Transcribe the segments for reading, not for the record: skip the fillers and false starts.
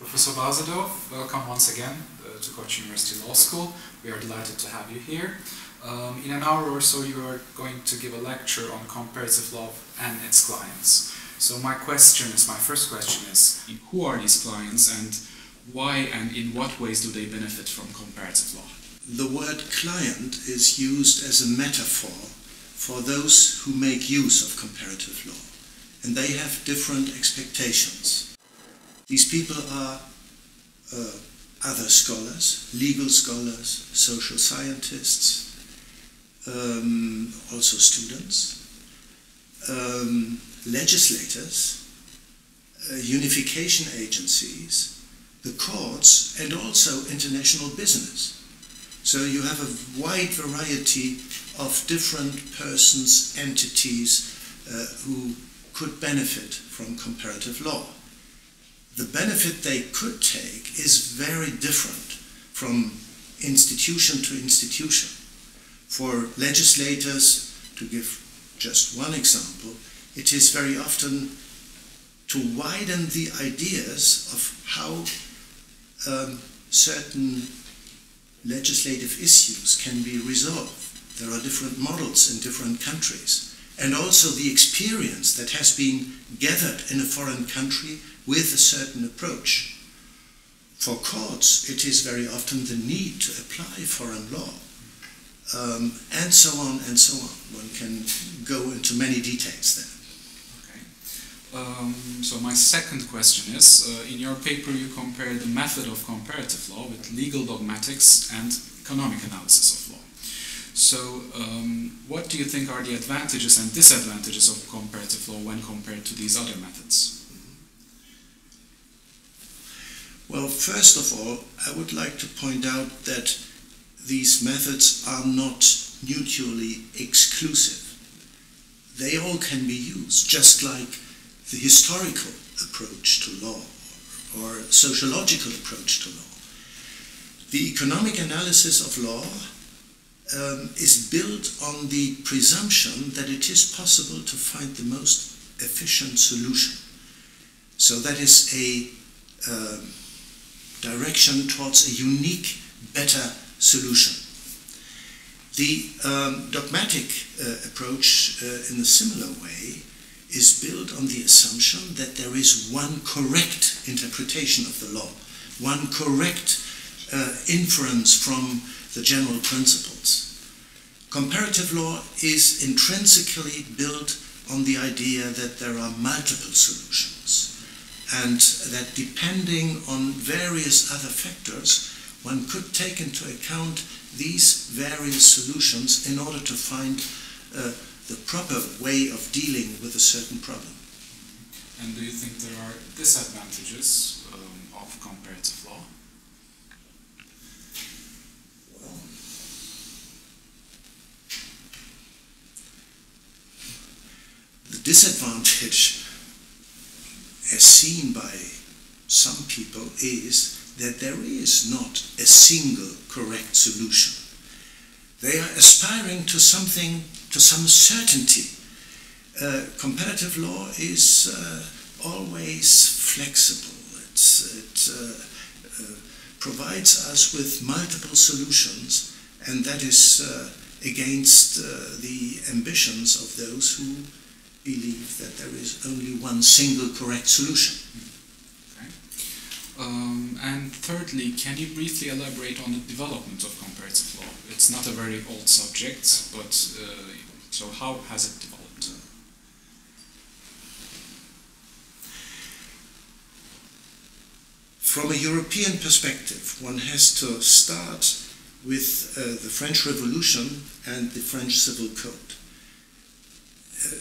Professor Basedow, welcome once again to Koç University Law School. We are delighted to have you here. In an hour or so you are going to give a lecture on comparative law and its clients. So my first question is, who are these clients and why and in what ways do they benefit from comparative law? The word client is used as a metaphor for those who make use of comparative law, and they have different expectations. These people are other scholars, legal scholars, social scientists, also students, legislators, unification agencies, the courts, and also international business. So you have a wide variety of different persons, entities who could benefit from comparative law. The benefit they could take is very different from institution to institution. For legislators, to give just one example, it is very often to widen the ideas of how certain legislative issues can be resolved. There are different models in different countries, and also the experience that has been gathered in a foreign country with a certain approach. For courts, it is very often the need to apply foreign law, and so on and so on. One can go into many details there. Okay. So my second question is, in your paper you compare the method of comparative law with legal dogmatics and economic analysis of law. So what do you think are the advantages and disadvantages of comparative law when compared to these other methods? Well, first of all, I would like to point out that these methods are not mutually exclusive. They all can be used, just like the historical approach to law or sociological approach to law. The economic analysis of law is built on the presumption that it is possible to find the most efficient solution. So that is a direction towards a unique, better solution. The dogmatic approach in a similar way is built on the assumption that there is one correct interpretation of the law, one correct inference from the general principles. Comparative law is intrinsically built on the idea that there are multiple solutions, and that depending on various other factors, one could take into account these various solutions in order to find the proper way of dealing with a certain problem. And do you think there are disadvantages of comparative law? Well, the disadvantage, as seen by some people, is that there is not a single correct solution. They are aspiring to something, to some certainty. Comparative law is always flexible. It provides us with multiple solutions, and that is against the ambitions of those who believe that there is only one single correct solution. Okay. And thirdly, can you briefly elaborate on the development of comparative law? It's not a very old subject, but so how has it developed? From a European perspective, one has to start with the French Revolution and the French Civil Code.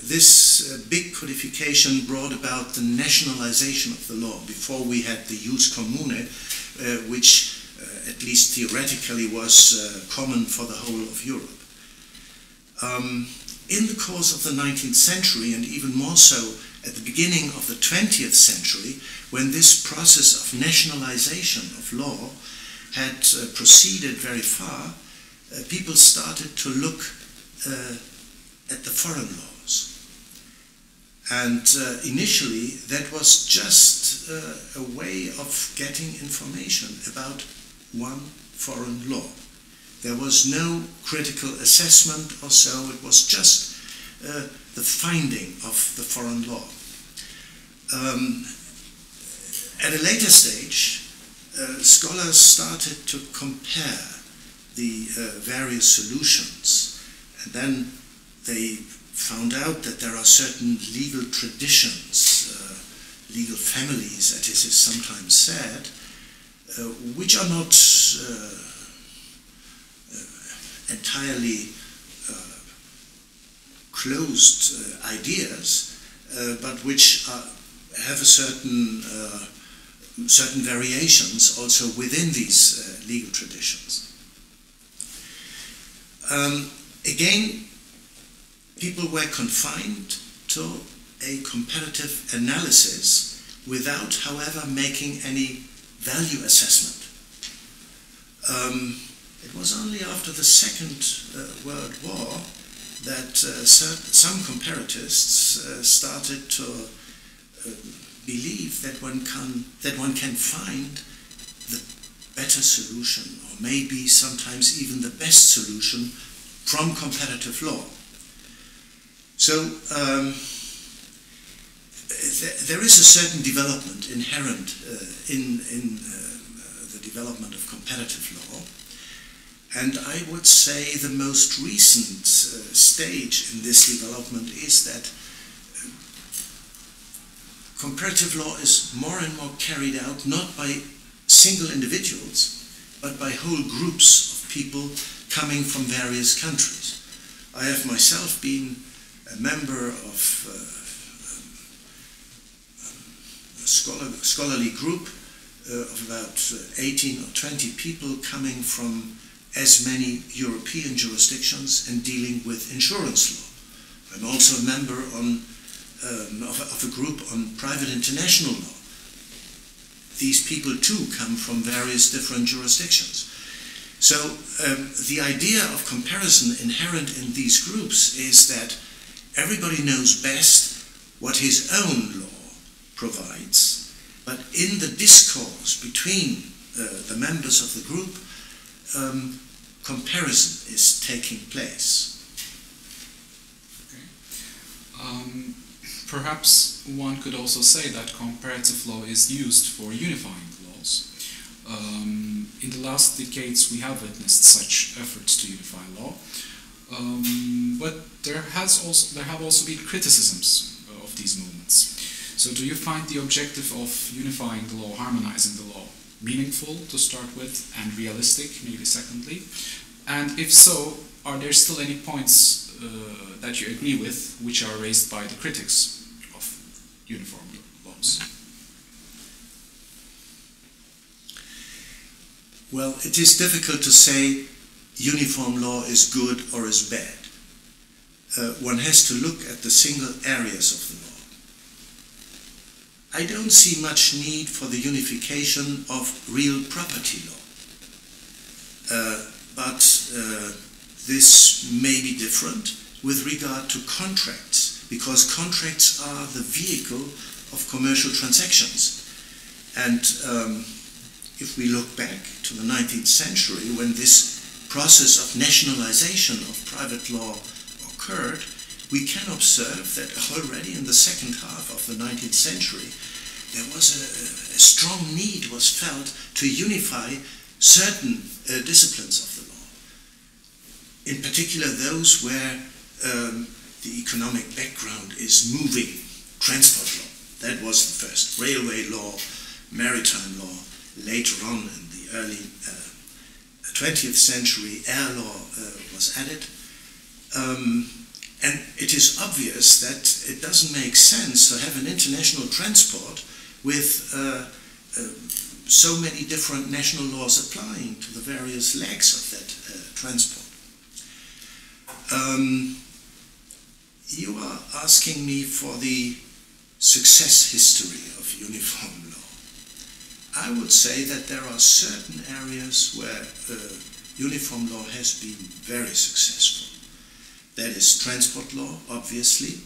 This big codification brought about the nationalization of the law. Before we had the jus commune, which at least theoretically was common for the whole of Europe. In the course of the 19th century, and even more so at the beginning of the 20th century, when this process of nationalization of law had proceeded very far, people started to look at the foreign laws. And initially, that was just a way of getting information about one foreign law. There was no critical assessment or so, it was just the finding of the foreign law. At a later stage, scholars started to compare the various solutions, and then they found out that there are certain legal traditions, legal families, as it is sometimes said, which are not entirely closed ideas, but which have a certain variations also within these legal traditions. Again, people were confined to a comparative analysis without, however, making any value assessment. It was only after the Second World War that some comparatists started to believe that one can find the better solution, or maybe sometimes even the best solution, from comparative law. So there is a certain development inherent in the development of comparative law, and I would say the most recent stage in this development is that comparative law is more and more carried out not by single individuals, but by whole groups of people coming from various countries. I have myself been a member of a scholarly group of about 18 or 20 people coming from as many European jurisdictions and dealing with insurance law. I'm also a member of a group on private international law. These people too come from various different jurisdictions. So the idea of comparison inherent in these groups is that everybody knows best what his own law provides, but in the discourse between the members of the group, comparison is taking place. Okay. Perhaps one could also say that comparative law is used for unifying laws. In the last decades, we have witnessed such efforts to unify law, but there have also been criticisms of these movements. So, do you find the objective of unifying the law, harmonizing the law, meaningful to start with, and realistic, maybe secondly? And if so, are there still any points that you agree with, which are raised by the critics of uniform laws? Well, it is difficult to say uniform law is good or is bad. One has to look at the single areas of the law. I don't see much need for the unification of real property law. But this may be different with regard to contracts, because contracts are the vehicle of commercial transactions. And if we look back to the 19th century, when this process of nationalization of private law occurred, we can observe that already in the second half of the 19th century, there was a strong need was felt to unify certain disciplines of the law. In particular, those where the economic background is moving, transport law. That was the first. Railway law, maritime law. Later on in the early 20th century, air law was added. And it is obvious that it doesn't make sense to have an international transport with so many different national laws applying to the various legs of that transport. You are asking me for the success history of uniform law. I would say that there are certain areas where uniform law has been very successful. That is transport law, obviously.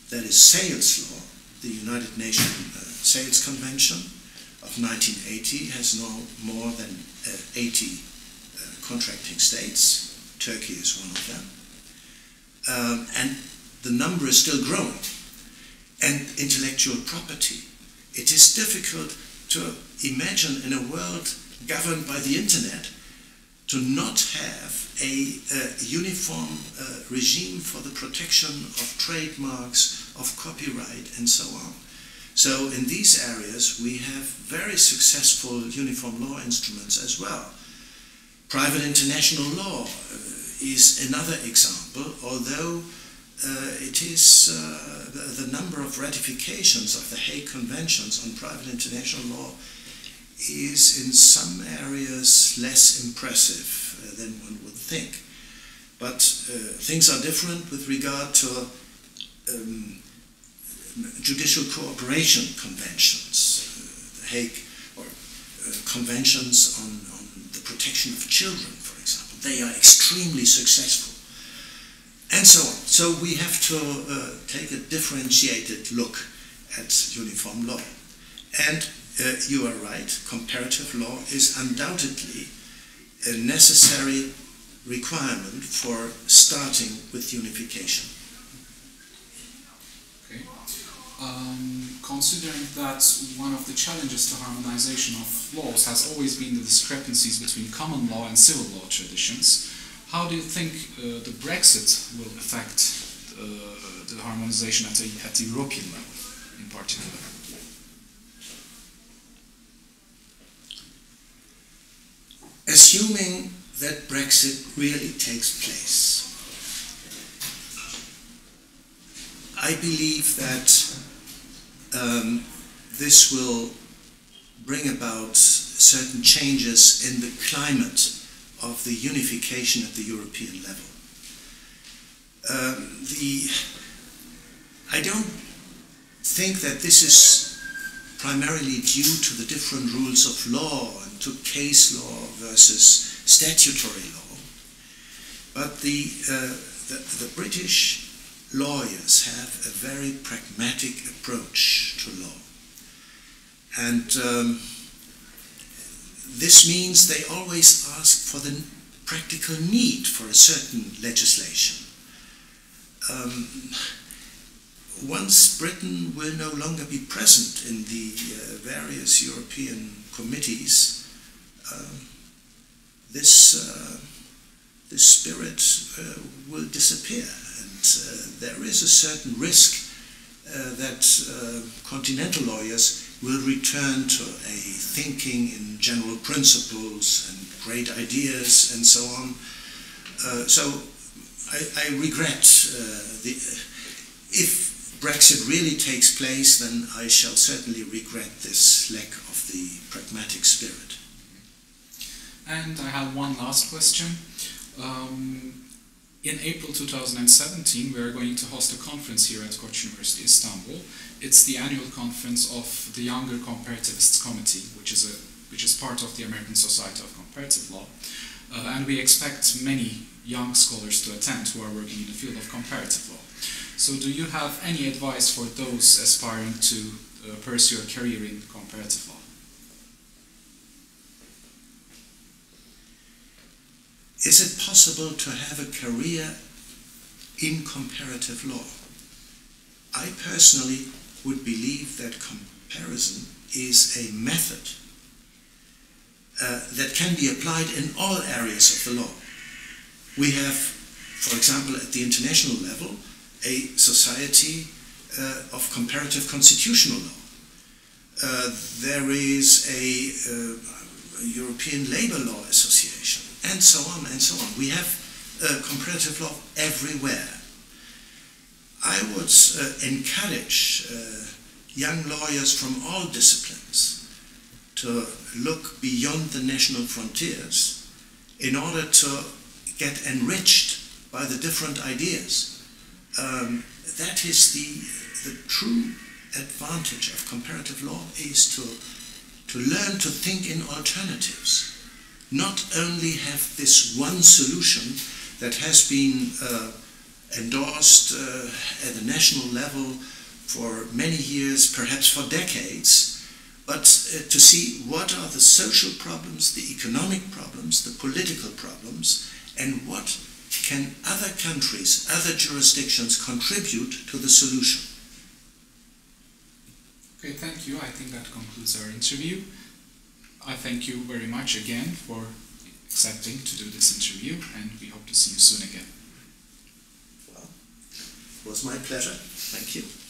that is sales law. The United Nations Sales Convention of 1980 has now more than 80 contracting states. Turkey is one of them. And the number is still growing. And intellectual property. It is difficult to imagine in a world governed by the internet to not have a uniform regime for the protection of trademarks, of copyright, and so on. So in these areas we have very successful uniform law instruments as well. Private international law is another example, although it is the number of ratifications of the Hague Conventions on private international law is in some areas less impressive than one would think. But things are different with regard to judicial cooperation conventions, the Hague or conventions on the protection of children, for example. They are extremely successful. And so on. So we have to take a differentiated look at uniform law. And you are right, comparative law is undoubtedly a necessary requirement for starting with unification. Okay. Considering that one of the challenges to harmonization of laws has always been the discrepancies between common law and civil law traditions, how do you think the Brexit will affect the harmonization at the European level in particular? Assuming that Brexit really takes place, I believe that this will bring about certain changes in the climate of the unification at the European level. I don't think that this is primarily due to the different rules of law and to case law versus statutory law, but the British lawyers have a very pragmatic approach to law. And this means they always ask for the practical need for a certain legislation. Once Britain will no longer be present in the various European committees, this spirit will disappear, and there is a certain risk that continental lawyers will return to a thinking in general principles and great ideas and so on. So I regret if Brexit really takes place, then I shall certainly regret this lack of the pragmatic spirit. And I have one last question. In April 2017, we are going to host a conference here at Koç University, Istanbul. It's the annual conference of the Younger Comparativists Committee, which is part of the American Society of Comparative Law. And we expect many young scholars to attend who are working in the field of comparative law. So do you have any advice for those aspiring to pursue a career in comparative law? Is it possible to have a career in comparative law? I personally would believe that comparison is a method that can be applied in all areas of the law. We have, for example, at the international level, a society of comparative constitutional law. There is a European Labour Law Association, and so on and so on. We have comparative law everywhere. I would encourage young lawyers from all disciplines to look beyond the national frontiers in order to get enriched by the different ideas. That is the true advantage of comparative law, is to learn to think in alternatives. Not only have this one solution that has been endorsed at the national level for many years, perhaps for decades, but to see what are the social problems, the economic problems, the political problems, and what can other countries, other jurisdictions contribute to the solution. Okay, thank you. I think that concludes our interview. I thank you very much again for accepting to do this interview, and we hope to see you soon again. Well, it was my pleasure. Thank you.